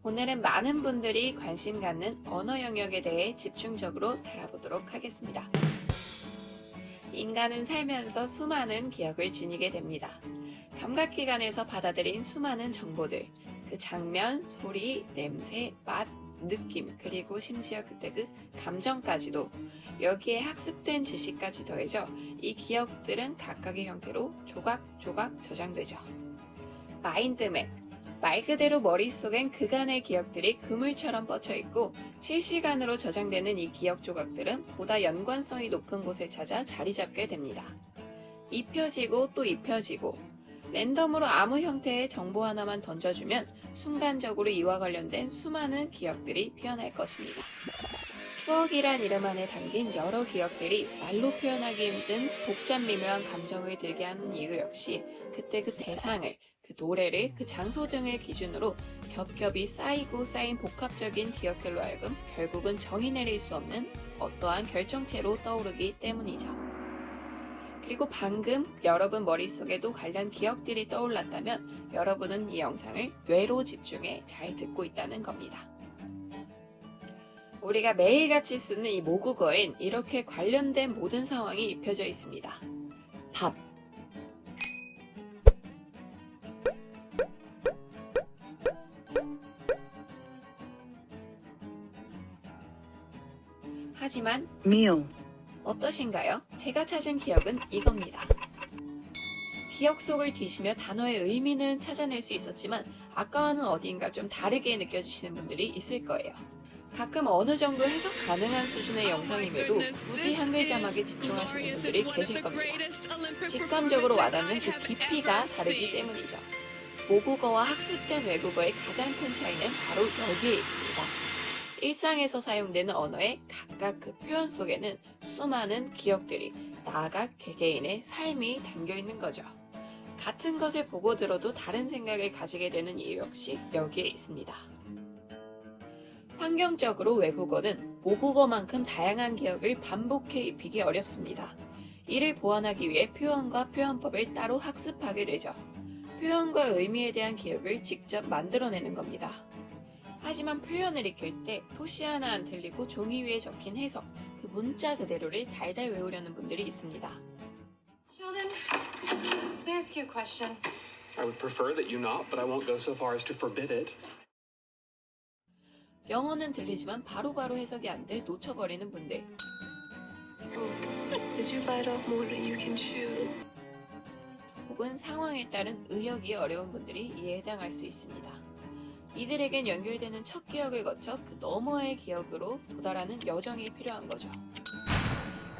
오늘은 많은 분들이 관심 갖는 언어 영역에 대해 집중적으로 다뤄보도록 하겠습니다. 인간은 살면서 수많은 기억을 지니게 됩니다. 감각기관에서 받아들인 수많은 정보들, 그 장면, 소리, 냄새, 맛, 느낌, 그리고 심지어 그때 그 감정까지도, 여기에 학습된 지식까지 더해져 이 기억들은 각각의 형태로 조각조각 저장되죠. 마인드맵, 말 그대로 머릿속엔 그간의 기억들이 그물처럼 뻗쳐있고 실시간으로 저장되는 이 기억 조각들은 보다 연관성이 높은 곳을 찾아 자리 잡게 됩니다. 입혀지고 또 입혀지고 랜덤으로 아무 형태의 정보 하나만 던져주면 순간적으로 이와 관련된 수많은 기억들이 피어날 것입니다. 추억이란 이름 안에 담긴 여러 기억들이 말로 표현하기 힘든 복잡 미묘한 감정을 들게 하는 이유 역시 그때 그 대상을, 그 노래를, 그 장소 등을 기준으로 겹겹이 쌓이고 쌓인 복합적인 기억들로 하여금 결국은 정의 내릴 수 없는 어떠한 결정체로 떠오르기 때문이죠. 그리고 방금 여러분 머릿속에도 관련 기억들이 떠올랐다면 여러분은 이 영상을 뇌로 집중해 잘 듣고 있다는 겁니다. 우리가 매일같이 쓰는 이 모국어엔 이렇게 관련된 모든 상황이 입혀져 있습니다. 밥, 하지만 meal, 어떠신가요? 제가 찾은 기억은 이겁니다. 기억 속을 뒤시며 단어의 의미는 찾아낼 수 있었지만 아까와는 어딘가 좀 다르게 느껴지시는 분들이 있을 거예요. 가끔 어느 정도 해석 가능한 수준의 영상임에도 굳이 한글 자막에 집중하시는 분들이 계실 겁니다. 직감적으로 와닿는 그 깊이가 다르기 때문이죠. 모국어와 학습된 외국어의 가장 큰 차이는 바로 여기에 있습니다. 일상에서 사용되는 언어의 각각 그 표현 속에는 수많은 기억들이, 나아가 개개인의 삶이 담겨있는 거죠. 같은 것을 보고 들어도 다른 생각을 가지게 되는 이유 역시 여기에 있습니다. 환경적으로 외국어는 모국어만큼 다양한 기억을 반복해 입히기 어렵습니다. 이를 보완하기 위해 표현과 표현법을 따로 학습하게 되죠. 표현과 의미에 대한 기억을 직접 만들어내는 겁니다. 하지만 표현을 익힐 때 토시 하나 안 틀리고 종이 위에 적힌 해석, 그 문자 그대로를 달달 외우려는 분들이 있습니다. Sheldon, can I ask you a question? I would prefer that you not, but I won't go so far as to forbid it. 영어는 들리지만 바로바로 해석이 안 돼 놓쳐버리는 분들. Did you bite off more than you can chew? 혹은 상황에 따른 의역이 어려운 분들이 이에 해당할 수 있습니다. 이들에겐 연결되는 첫 기억을 거쳐 그 너머의 기억으로 도달하는 여정이 필요한 거죠.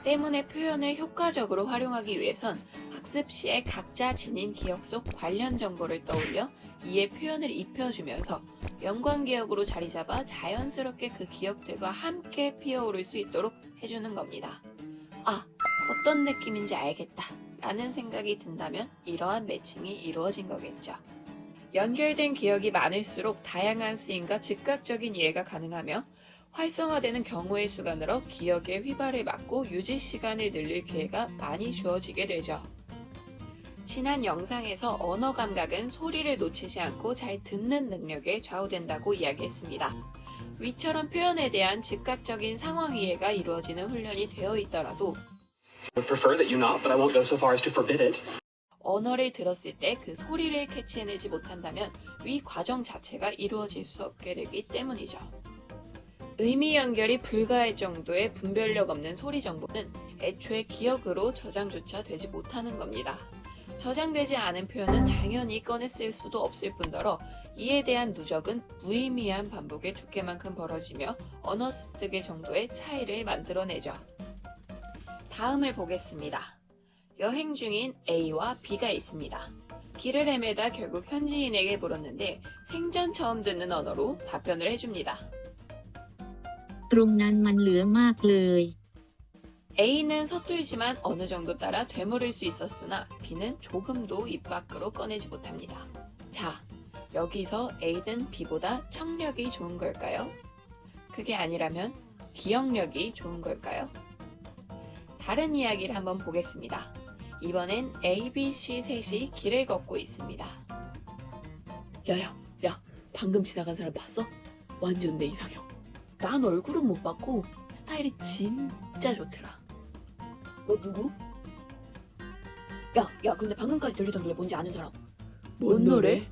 때문에 표현을 효과적으로 활용하기 위해선 학습 시에 각자 지닌 기억 속 관련 정보를 떠올려 이에 표현을 입혀주면서 연관 기억으로 자리 잡아 자연스럽게 그 기억들과 함께 피어오를 수 있도록 해주는 겁니다. 아, 어떤 느낌인지 알겠다 라는 생각이 든다면 이러한 매칭이 이루어진 거겠죠. 연결된 기억이 많을수록 다양한 쓰임과 즉각적인 이해가 가능하며 활성화되는 경우의 수가 늘어 기억의 휘발을 막고 유지 시간을 늘릴 기회가 많이 주어지게 되죠. 지난 영상에서 언어 감각은 소리를 놓치지 않고 잘 듣는 능력에 좌우된다고 이야기했습니다. 위처럼 표현에 대한 즉각적인 상황 이해가 이루어지는 훈련이 되어 있더라도 I would prefer that you not, but I won't go so far as to forbid it. 언어를 들었을 때 그 소리를 캐치해내지 못한다면 위 과정 자체가 이루어질 수 없게 되기 때문이죠. 의미 연결이 불가할 정도의 분별력 없는 소리 정보는 애초에 기억으로 저장조차 되지 못하는 겁니다. 저장되지 않은 표현은 당연히 꺼내 쓸 수도 없을 뿐더러 이에 대한 누적은 무의미한 반복의 두께만큼 벌어지며 언어 습득의 정도의 차이를 만들어내죠. 다음을 보겠습니다. 여행 중인 A와 B가 있습니다. 길을 헤매다 결국 현지인에게 물었는데 생전 처음 듣는 언어로 답변을 해줍니다. ตรงนั้นมันเหลือมากเลย A는 서툴지만 어느 정도 따라 되물을 수 있었으나 B는 조금도 입 밖으로 꺼내지 못합니다. 자, 여기서 A는 B보다 청력이 좋은 걸까요? 그게 아니라면 기억력이 좋은 걸까요? 다른 이야기를 한번 보겠습니다. 이번엔 A, B, C 셋이 길을 걷고 있습니다. 야, 방금 지나간 사람 봤어? 완전 내 이상형. 난 얼굴은 못 봤고 스타일이 진짜 좋더라. 뭐 누구? 야, 근데 방금까지 들리던 노래 뭔지 아는 사람? 뭔 노래?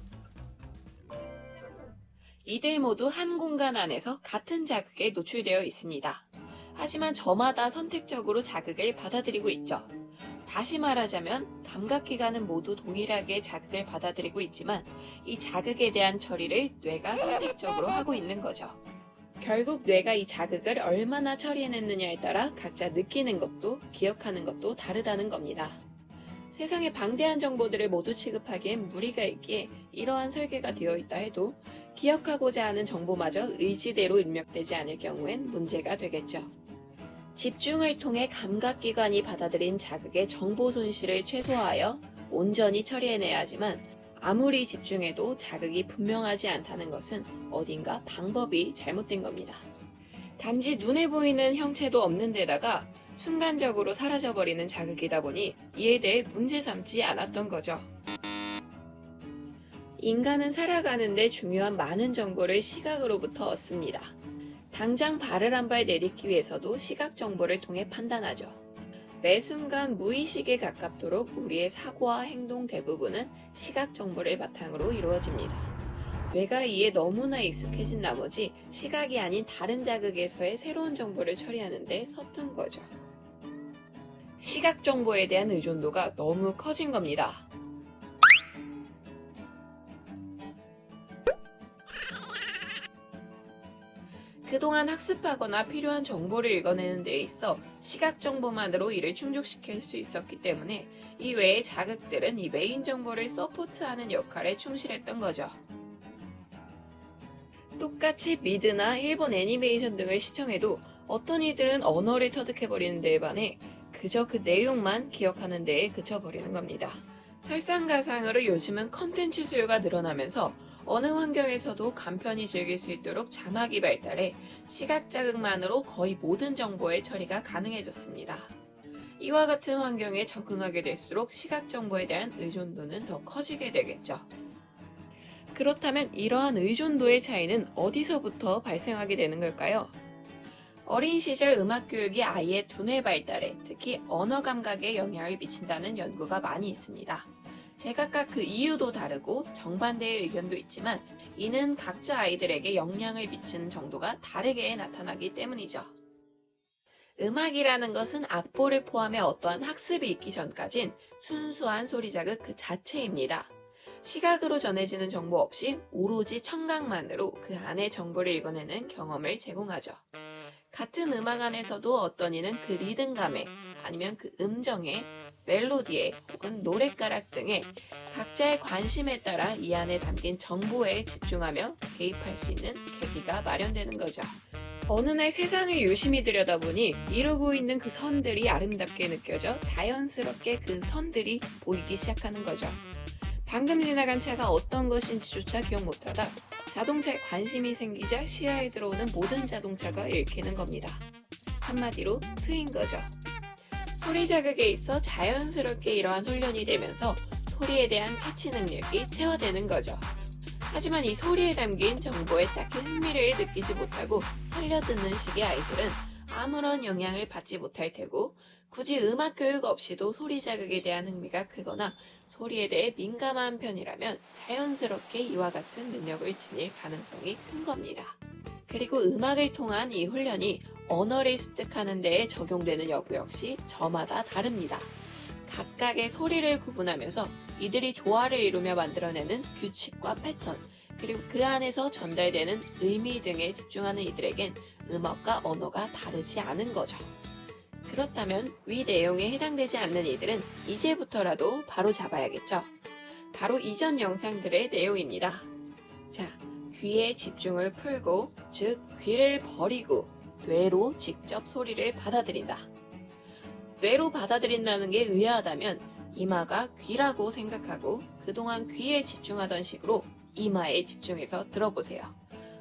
이들 모두 한 공간 안에서 같은 자극에 노출되어 있습니다. 하지만 저마다 선택적으로 자극을 받아들이고 있죠. 다시 말하자면 감각기관은 모두 동일하게 자극을 받아들이고 있지만 이 자극에 대한 처리를 뇌가 선택적으로 하고 있는 거죠. 결국 뇌가 이 자극을 얼마나 처리해냈느냐에 따라 각자 느끼는 것도 기억하는 것도 다르다는 겁니다. 세상에 방대한 정보들을 모두 취급하기엔 무리가 있기에 이러한 설계가 되어 있다 해도 기억하고자 하는 정보마저 의지대로 입력되지 않을 경우엔 문제가 되겠죠. 집중을 통해 감각기관이 받아들인 자극의 정보 손실을 최소화하여 온전히 처리해내야 하지만 아무리 집중해도 자극이 분명하지 않다는 것은 어딘가 방법이 잘못된 겁니다. 단지 눈에 보이는 형체도 없는 데다가 순간적으로 사라져버리는 자극이다 보니 이에 대해 문제 삼지 않았던 거죠. 인간은 살아가는데 중요한 많은 정보를 시각으로부터 얻습니다. 당장 발을 한 발 내딛기 위해서도 시각 정보를 통해 판단하죠. 매 순간 무의식에 가깝도록 우리의 사고와 행동 대부분은 시각 정보를 바탕으로 이루어집니다. 뇌가 이에 너무나 익숙해진 나머지 시각이 아닌 다른 자극에서의 새로운 정보를 처리하는데 서툰 거죠. 시각 정보에 대한 의존도가 너무 커진 겁니다. 그동안 학습하거나 필요한 정보를 읽어내는 데 있어 시각 정보만으로 이를 충족시킬 수 있었기 때문에 이 외의 자극들은 이 메인 정보를 서포트하는 역할에 충실했던 거죠. 똑같이 미드나 일본 애니메이션 등을 시청해도 어떤 이들은 언어를 터득해버리는 데에 반해 그저 그 내용만 기억하는 데에 그쳐버리는 겁니다. 설상가상으로 요즘은 컨텐츠 수요가 늘어나면서 어느 환경에서도 간편히 즐길 수 있도록 자막이 발달해 시각 자극만으로 거의 모든 정보의 처리가 가능해졌습니다. 이와 같은 환경에 적응하게 될수록 시각 정보에 대한 의존도는 더 커지게 되겠죠. 그렇다면 이러한 의존도의 차이는 어디서부터 발생하게 되는 걸까요? 어린 시절 음악 교육이 아이의 두뇌 발달에 특히 언어 감각에 영향을 미친다는 연구가 많이 있습니다. 제각각 그 이유도 다르고 정반대의 의견도 있지만 이는 각자 아이들에게 영향을 미치는 정도가 다르게 나타나기 때문이죠. 음악이라는 것은 악보를 포함해 어떠한 학습이 있기 전까진 순수한 소리 자극 그 자체입니다. 시각으로 전해지는 정보 없이 오로지 청각만으로 그 안의 정보를 읽어내는 경험을 제공하죠. 같은 음악 안에서도 어떤 이는 그 리듬감에 아니면 그 음정에 멜로디에 혹은 노랫가락 등의 각자의 관심에 따라 이 안에 담긴 정보에 집중하며 개입할 수 있는 계기가 마련되는 거죠. 어느 날 세상을 유심히 들여다보니 이루고 있는 그 선들이 아름답게 느껴져 자연스럽게 그 선들이 보이기 시작하는 거죠. 방금 지나간 차가 어떤 것인지조차 기억 못하다 자동차에 관심이 생기자 시야에 들어오는 모든 자동차가 읽히는 겁니다. 한마디로 트인 거죠. 소리 자극에 있어 자연스럽게 이러한 훈련이 되면서 소리에 대한 캐치 능력이 체화되는 거죠. 하지만 이 소리에 담긴 정보에 딱히 흥미를 느끼지 못하고 흘려듣는 식의 아이들은 아무런 영향을 받지 못할 테고 굳이 음악 교육 없이도 소리 자극에 대한 흥미가 크거나 소리에 대해 민감한 편이라면 자연스럽게 이와 같은 능력을 지닐 가능성이 큰 겁니다. 그리고 음악을 통한 이 훈련이 언어를 습득하는 데에 적용되는 여부 역시 저마다 다릅니다. 각각의 소리를 구분하면서 이들이 조화를 이루며 만들어내는 규칙과 패턴, 그리고 그 안에서 전달되는 의미 등에 집중하는 이들에겐 음악과 언어가 다르지 않은 거죠. 그렇다면 위 내용에 해당되지 않는 이들은 이제부터라도 바로 잡아야겠죠. 바로 이전 영상들의 내용입니다. 자, 귀에 집중을 풀고, 즉 귀를 버리고 뇌로 직접 소리를 받아들인다. 뇌로 받아들인다는 게 의아하다면 이마가 귀라고 생각하고 그동안 귀에 집중하던 식으로 이마에 집중해서 들어보세요.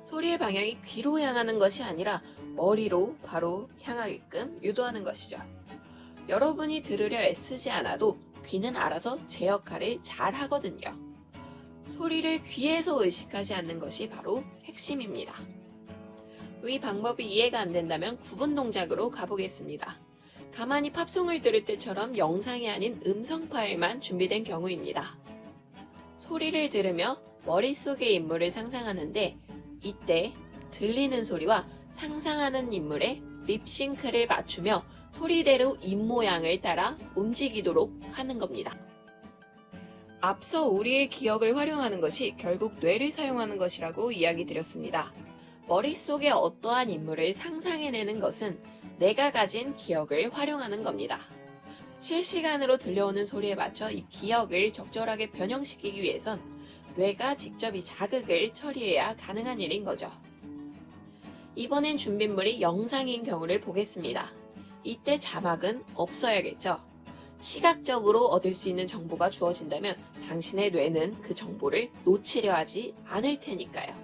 소리의 방향이 귀로 향하는 것이 아니라 머리로 바로 향하게끔 유도하는 것이죠. 여러분이 들으려 애쓰지 않아도 귀는 알아서 제 역할을 잘 하거든요. 소리를 귀에서 의식하지 않는 것이 바로 핵심입니다. 이 방법이 이해가 안 된다면 구분 동작으로 가보겠습니다. 가만히 팝송을 들을 때처럼 영상이 아닌 음성 파일만 준비된 경우입니다. 소리를 들으며 머릿속의 인물을 상상하는데 이때 들리는 소리와 상상하는 인물의 립싱크를 맞추며 소리대로 입모양을 따라 움직이도록 하는 겁니다. 앞서 우리의 기억을 활용하는 것이 결국 뇌를 사용하는 것이라고 이야기 드렸습니다. 머릿속에 어떠한 인물을 상상해내는 것은 내가 가진 기억을 활용하는 겁니다. 실시간으로 들려오는 소리에 맞춰 이 기억을 적절하게 변형시키기 위해선 뇌가 직접 이 자극을 처리해야 가능한 일인 거죠. 이번엔 준비물이 영상인 경우를 보겠습니다. 이때 자막은 없어야겠죠. 시각적으로 얻을 수 있는 정보가 주어진다면 당신의 뇌는 그 정보를 놓치려 하지 않을 테니까요.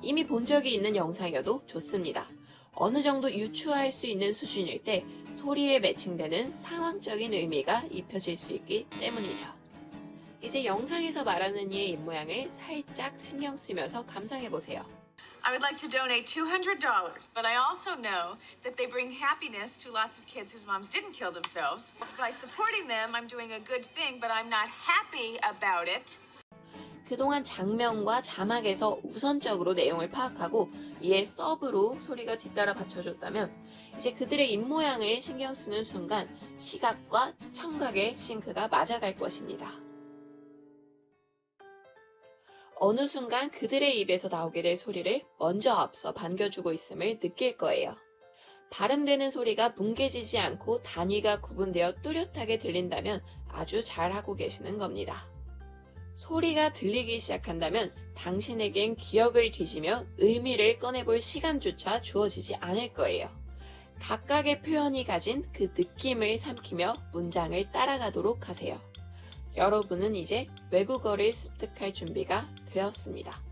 이미 본 적이 있는 영상이어도 좋습니다. 어느 정도 유추할 수 있는 수준일 때 소리에 매칭되는 상황적인 의미가 입혀질 수 있기 때문이죠. 이제 영상에서 말하는 이의 입모양을 살짝 신경 쓰면서 감상해보세요. I would like to donate $200, but I also know that they bring happiness to lots of kids whose moms didn't kill themselves. By supporting them, I'm doing a good thing, but I'm not happy about it. 그동안 장면과 자막에서 우선적으로 내용을 파악하고 이에 서브로 소리가 뒤따라 받쳐줬다면 이제 그들의 입모양을 신경 쓰는 순간 시각과 청각의 싱크가 맞아갈 것입니다. 어느 순간 그들의 입에서 나오게 될 소리를 먼저 앞서 반겨주고 있음을 느낄 거예요. 발음되는 소리가 뭉개지지 않고 단위가 구분되어 뚜렷하게 들린다면 아주 잘하고 계시는 겁니다. 소리가 들리기 시작한다면 당신에겐 기억을 뒤지며 의미를 꺼내볼 시간조차 주어지지 않을 거예요. 각각의 표현이 가진 그 느낌을 삼키며 문장을 따라가도록 하세요. 여러분은 이제 외국어를 습득할 준비가 되었습니다.